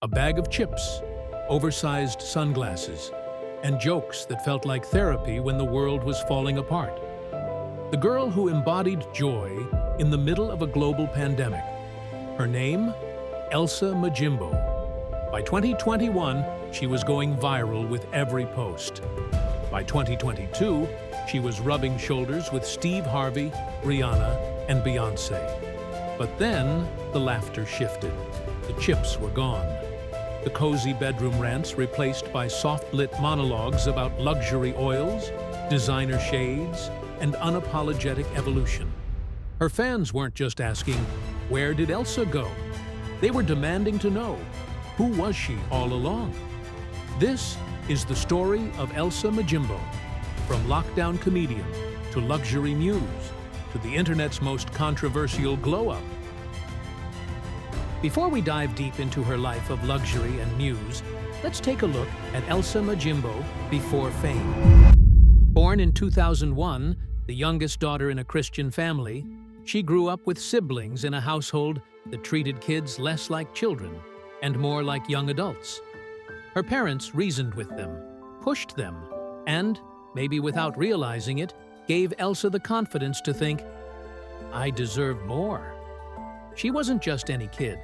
A bag of chips, oversized sunglasses, and jokes that felt like therapy when the world was falling apart. The girl who embodied joy in the middle of a global pandemic. Her name? Elsa Majimbo. By 2021, she was going viral with every post. By 2022, she was rubbing shoulders with Steve Harvey, Rihanna, and Beyoncé. But then, the laughter shifted. The chips were gone. The cozy bedroom rants replaced by soft-lit monologues about luxury oils, designer shades, and unapologetic evolution. Her fans weren't just asking, "Where did Elsa go?" They were demanding to know, who was she all along? This is the story of Elsa Majimbo, from lockdown comedian to luxury muse to the internet's most controversial glow-up. Before we dive deep into her life of luxury and muse, let's take a look at Elsa Majimbo before fame. Born in 2001, the youngest daughter in a Christian family, she grew up with siblings in a household that treated kids less like children and more like young adults. Her parents reasoned with them, pushed them, and, maybe without realizing it, gave Elsa the confidence to think, "I deserve more." She wasn't just any kid.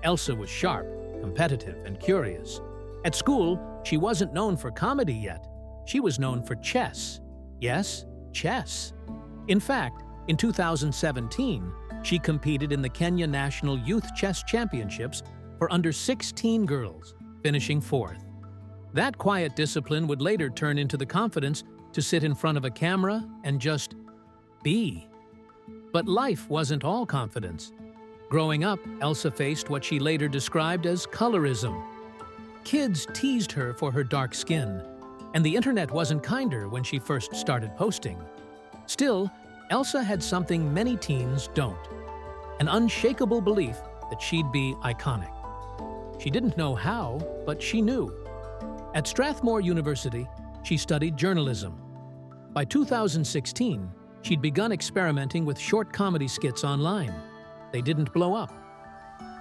Elsa was sharp, competitive, and curious. At school, she wasn't known for comedy yet. She was known for chess. Yes, chess. In fact, in 2017, she competed in the Kenya National Youth Chess Championships for under 16 girls, finishing 4th. That quiet discipline would later turn into the confidence to sit in front of a camera and just be. But life wasn't all confidence. Growing up, Elsa faced what she later described as colorism. Kids teased her for her dark skin, and the internet wasn't kinder when she first started posting. Still, Elsa had something many teens don't: an unshakable belief that she'd be iconic. She didn't know how, but she knew. At Strathmore University, she studied journalism. By 2016, she'd begun experimenting with short comedy skits online. They didn't blow up.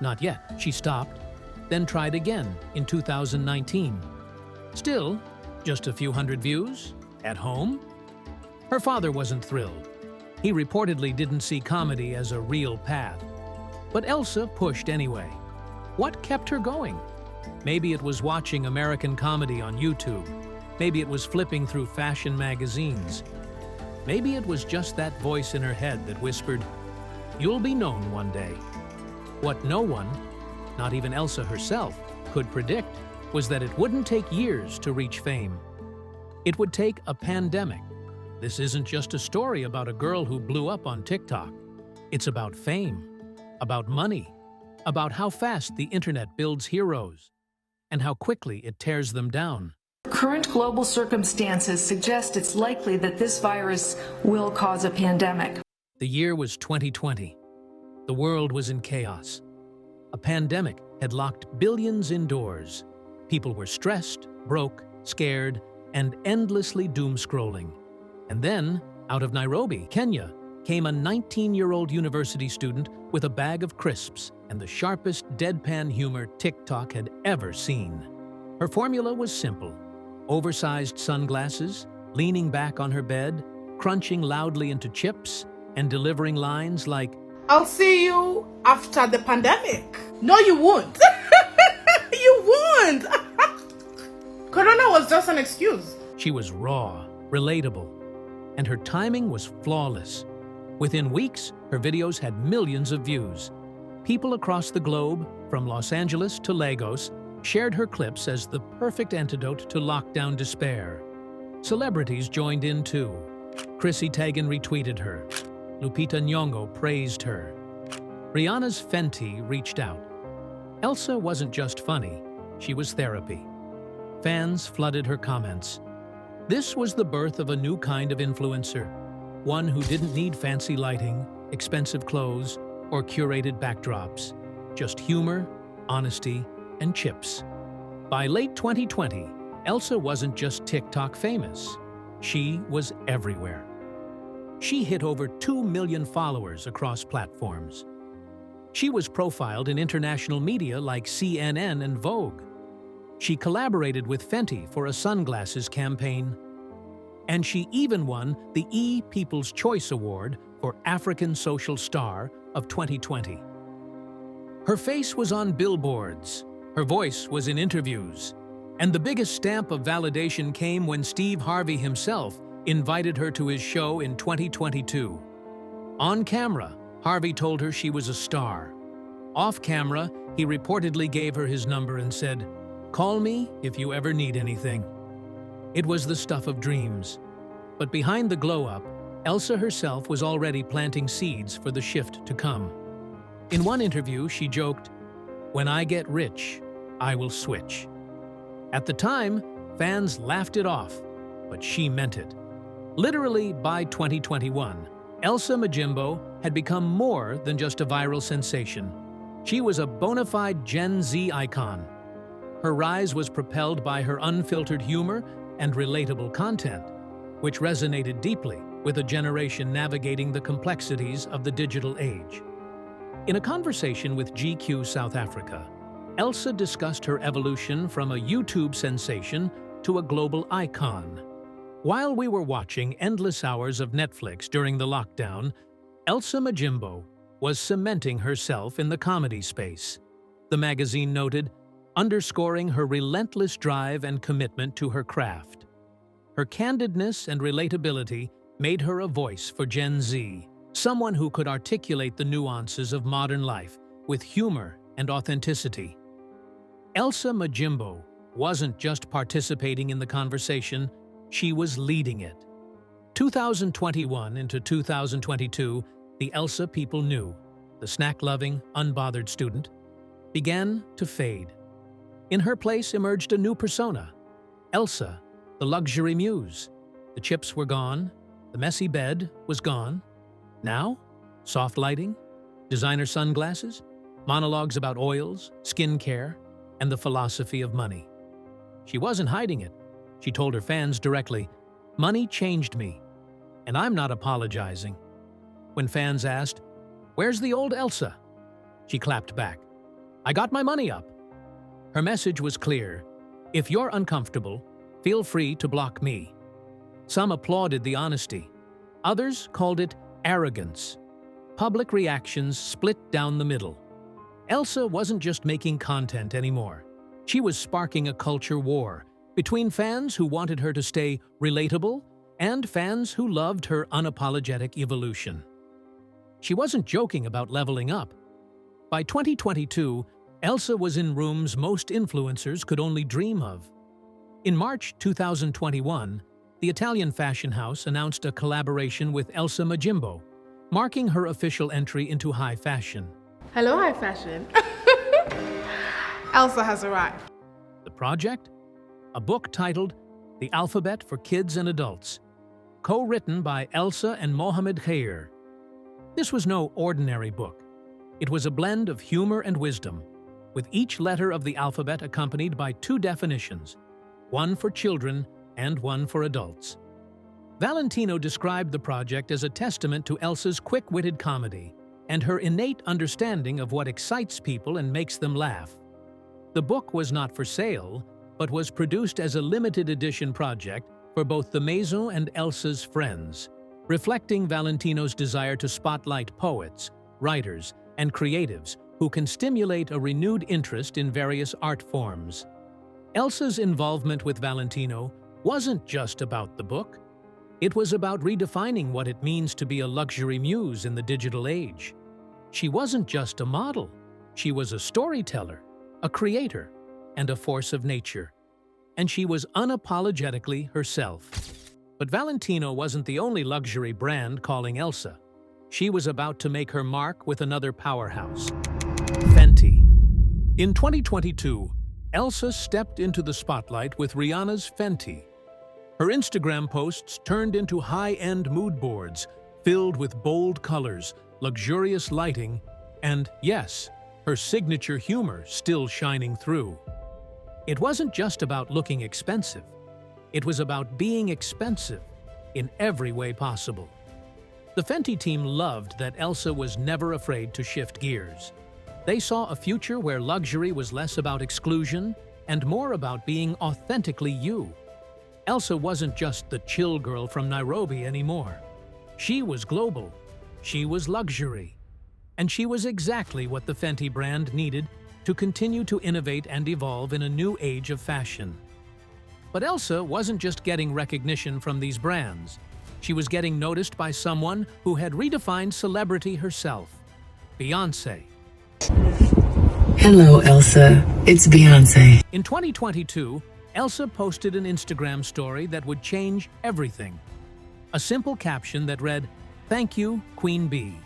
Not yet. She stopped, then tried again in 2019. Still, just a few hundred views? At home? Her father wasn't thrilled. He reportedly didn't see comedy as a real path. But Elsa pushed anyway. What kept her going? Maybe it was watching American comedy on YouTube. Maybe it was flipping through fashion magazines. Maybe it was just that voice in her head that whispered, "You'll be known one day." What no one, not even Elsa herself, could predict was that it wouldn't take years to reach fame. It would take a pandemic. This isn't just a story about a girl who blew up on TikTok. It's about fame, about money, about how fast the internet builds heroes, and how quickly it tears them down. Current global circumstances suggest it's likely that this virus will cause a pandemic. The year was 2020. The world was in chaos. A pandemic had locked billions indoors. People were stressed, broke, scared, and endlessly doom-scrolling. And then, out of Nairobi, Kenya, came a 19-year-old university student with a bag of crisps and the sharpest deadpan humor TikTok had ever seen. Her formula was simple: oversized sunglasses, leaning back on her bed, crunching loudly into chips, and delivering lines like, "I'll see you after the pandemic." No, you won't. You won't. Corona was just an excuse. She was raw, relatable, and her timing was flawless. Within weeks, her videos had millions of views. People across the globe, from Los Angeles to Lagos, shared her clips as the perfect antidote to lockdown despair. Celebrities joined in too. Chrissy Teigen retweeted her. Lupita Nyong'o praised her. Rihanna's Fenty reached out. Elsa wasn't just funny, she was therapy. Fans flooded her comments. This was the birth of a new kind of influencer, one who didn't need fancy lighting, expensive clothes, or curated backdrops. Just humor, honesty, and chips. By late 2020, Elsa wasn't just TikTok famous. She was everywhere. She hit over 2 million followers across platforms. She was profiled in international media like CNN and Vogue. She collaborated with Fenty for a sunglasses campaign. And she even won the People's Choice Award for African Social Star of 2020. Her face was on billboards, her voice was in interviews, and the biggest stamp of validation came when Steve Harvey himself invited her to his show in 2022. On camera, Harvey told her she was a star. Off camera, he reportedly gave her his number and said, "Call me if you ever need anything." It was the stuff of dreams. But behind the glow-up, Elsa herself was already planting seeds for the shift to come. In one interview, she joked, "When I get rich, I will switch." At the time, fans laughed it off, but she meant it. Literally, by 2021, Elsa Majimbo had become more than just a viral sensation. She was a bona fide Gen Z icon. Her rise was propelled by her unfiltered humor and relatable content, which resonated deeply with a generation navigating the complexities of the digital age. In a conversation with GQ South Africa, Elsa discussed her evolution from a YouTube sensation to a global icon. While we were watching endless hours of Netflix during the lockdown, Elsa Majimbo was cementing herself in the comedy space. The magazine noted, underscoring her relentless drive and commitment to her craft. Her candidness and relatability made her a voice for Gen Z, someone who could articulate the nuances of modern life with humor and authenticity. Elsa Majimbo wasn't just participating in the conversation, she was leading it. 2021 into 2022, the Elsa people knew, the snack-loving, unbothered student, began to fade. In her place emerged a new persona, Elsa, the luxury muse. The chips were gone, the messy bed was gone. Now, soft lighting, designer sunglasses, monologues about oils, skincare, and the philosophy of money. She wasn't hiding it. She told her fans directly, "Money changed me, and I'm not apologizing." When fans asked, "Where's the old Elsa?" she clapped back, "I got my money up." Her message was clear. If you're uncomfortable, feel free to block me. Some applauded the honesty. Others called it arrogance. Public reactions split down the middle. Elsa wasn't just making content anymore. She was sparking a culture war between fans who wanted her to stay relatable and fans who loved her unapologetic evolution. She wasn't joking about leveling up. By 2022, Elsa was in rooms most influencers could only dream of. In March 2021, the Italian fashion house announced a collaboration with Elsa Majimbo, marking her official entry into high fashion. Hello, high fashion. Elsa has arrived. The project? A book titled The Alphabet for Kids and Adults, co-written by Elsa and Mohamed Khair. This was no ordinary book. It was a blend of humor and wisdom, with each letter of the alphabet accompanied by two definitions, one for children and one for adults. Valentino described the project as a testament to Elsa's quick-witted comedy and her innate understanding of what excites people and makes them laugh. The book was not for sale, but was produced as a limited edition project for both the Maison and Elsa's friends, reflecting Valentino's desire to spotlight poets, writers, and creatives who can stimulate a renewed interest in various art forms. Elsa's involvement with Valentino wasn't just about the book. It was about redefining what it means to be a luxury muse in the digital age. She wasn't just a model. She was a storyteller, a creator, and a force of nature. And she was unapologetically herself. But Valentino wasn't the only luxury brand calling Elsa. She was about to make her mark with another powerhouse, Fenty. In 2022, Elsa stepped into the spotlight with Rihanna's Fenty. Her Instagram posts turned into high-end mood boards filled with bold colors, luxurious lighting, and, yes, her signature humor still shining through. It wasn't just about looking expensive. It was about being expensive in every way possible. The Fenty team loved that Elsa was never afraid to shift gears. They saw a future where luxury was less about exclusion and more about being authentically you. Elsa wasn't just the chill girl from Nairobi anymore. She was global. She was luxury. And she was exactly what the Fenty brand needed to continue to innovate and evolve in a new age of fashion. But Elsa wasn't just getting recognition from these brands. She was getting noticed by someone who had redefined celebrity herself, Beyoncé. Hello, Elsa. It's Beyoncé. In 2022, Elsa posted an Instagram story that would change everything. A simple caption that read, "Thank you, Queen Bee."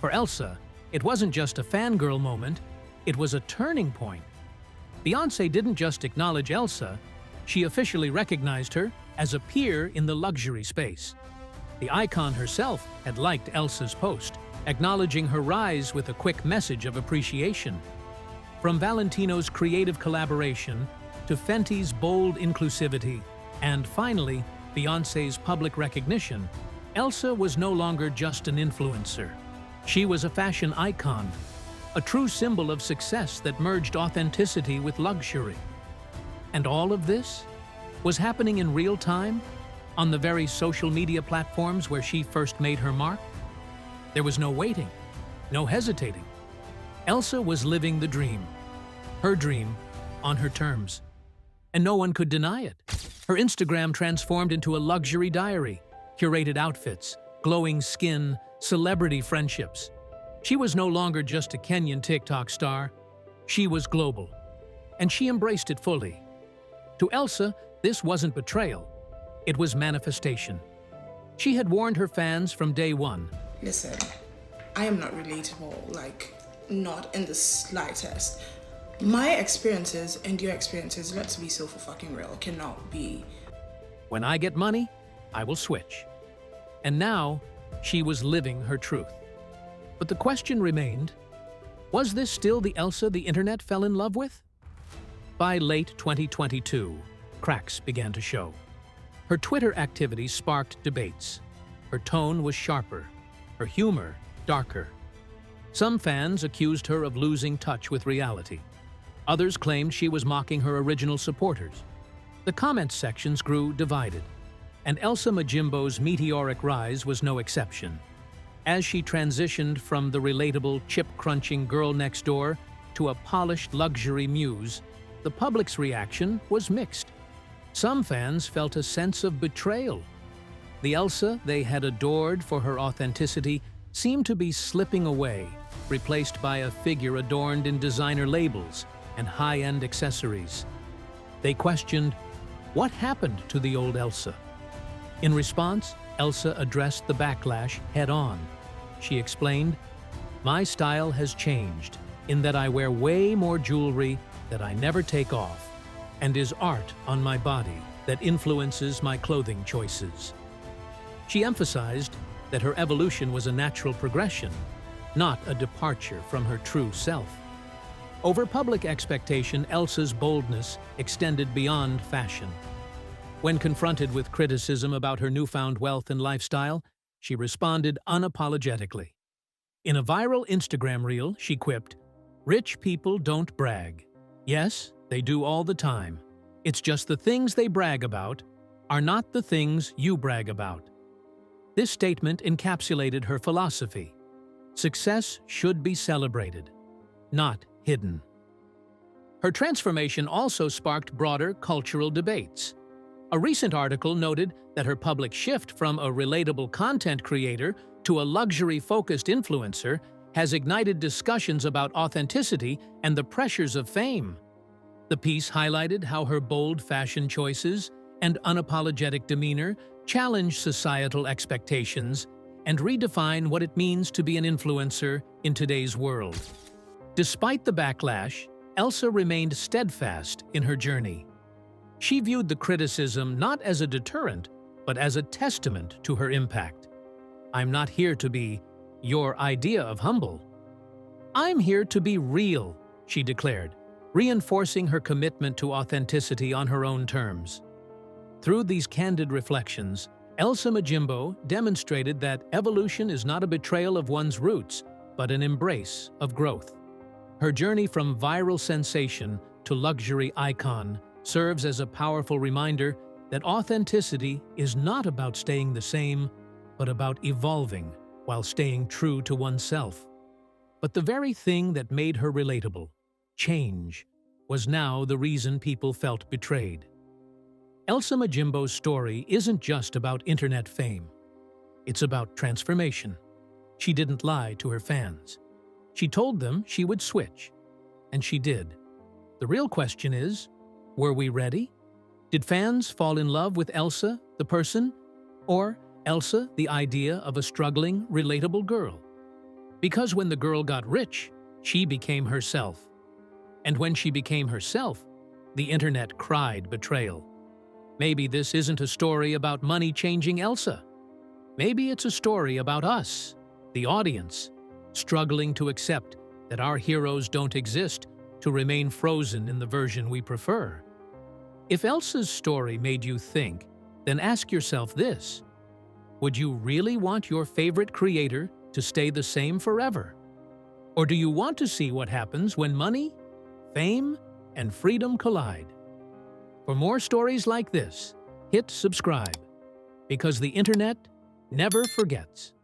For Elsa, it wasn't just a fangirl moment, it was a turning point. Beyoncé didn't just acknowledge Elsa, she officially recognized her as a peer in the luxury space. The icon herself had liked Elsa's post, acknowledging her rise with a quick message of appreciation. From Valentino's creative collaboration to Fenty's bold inclusivity, and finally, Beyoncé's public recognition, Elsa was no longer just an influencer. She was a fashion icon, a true symbol of success that merged authenticity with luxury. And all of this was happening in real time, on the very social media platforms where she first made her mark. There was no waiting, no hesitating. Elsa was living the dream, her dream, on her terms. And no one could deny it. Her Instagram transformed into a luxury diary, curated outfits, glowing skin, celebrity friendships. She was no longer just a Kenyan TikTok star. She was global. And she embraced it fully. To Elsa, this wasn't betrayal. It was manifestation. She had warned her fans from day one. Listen, I am not relatable, not in the slightest. My experiences and your experiences, let's be so for fucking real, cannot be. When I get money, I will switch. And now, she was living her truth. But the question remained, was this still the Elsa the internet fell in love with? By late 2022, cracks began to show. Her Twitter activity sparked debates. Her tone was sharper, her humor darker. Some fans accused her of losing touch with reality. Others claimed she was mocking her original supporters. The comments sections grew divided, and Elsa Majimbo's meteoric rise was no exception. As she transitioned from the relatable, chip-crunching girl next door to a polished luxury muse, the public's reaction was mixed. Some fans felt a sense of betrayal. The Elsa they had adored for her authenticity seemed to be slipping away, replaced by a figure adorned in designer labels and high-end accessories. They questioned, what happened to the old Elsa? In response, Elsa addressed the backlash head-on. She explained, "My style has changed in that I wear way more jewelry that I never take off, and is art on my body that influences my clothing choices." She emphasized that her evolution was a natural progression, not a departure from her true self. Over public expectation, Elsa's boldness extended beyond fashion. When confronted with criticism about her newfound wealth and lifestyle, she responded unapologetically. In a viral Instagram reel, she quipped, "Rich people don't brag. Yes, they do all the time. It's just the things they brag about are not the things you brag about." This statement encapsulated her philosophy. Success should be celebrated, not hidden. Her transformation also sparked broader cultural debates. A recent article noted that her public shift from a relatable content creator to a luxury-focused influencer has ignited discussions about authenticity and the pressures of fame. The piece highlighted how her bold fashion choices and unapologetic demeanor challenge societal expectations and redefine what it means to be an influencer in today's world. Despite the backlash, Elsa remained steadfast in her journey. She viewed the criticism not as a deterrent, but as a testament to her impact. "I'm not here to be your idea of humble. I'm here to be real," she declared, reinforcing her commitment to authenticity on her own terms. Through these candid reflections, Elsa Majimbo demonstrated that evolution is not a betrayal of one's roots, but an embrace of growth. Her journey from viral sensation to luxury icon serves as a powerful reminder that authenticity is not about staying the same, but about evolving while staying true to oneself. But the very thing that made her relatable, change, was now the reason people felt betrayed. Elsa Majimbo's story isn't just about internet fame. It's about transformation. She didn't lie to her fans. She told them she would switch, and she did. The real question is, were we ready? Did fans fall in love with Elsa, the person, or Elsa, the idea of a struggling, relatable girl? Because when the girl got rich, she became herself. And when she became herself, the internet cried betrayal. Maybe this isn't a story about money changing Elsa. Maybe it's a story about us, the audience, struggling to accept that our heroes don't exist to remain frozen in the version we prefer. If Elsa's story made you think, then ask yourself this: would you really want your favorite creator to stay the same forever? Or do you want to see what happens when money, fame, and freedom collide? For more stories like this, hit subscribe, because the internet never forgets.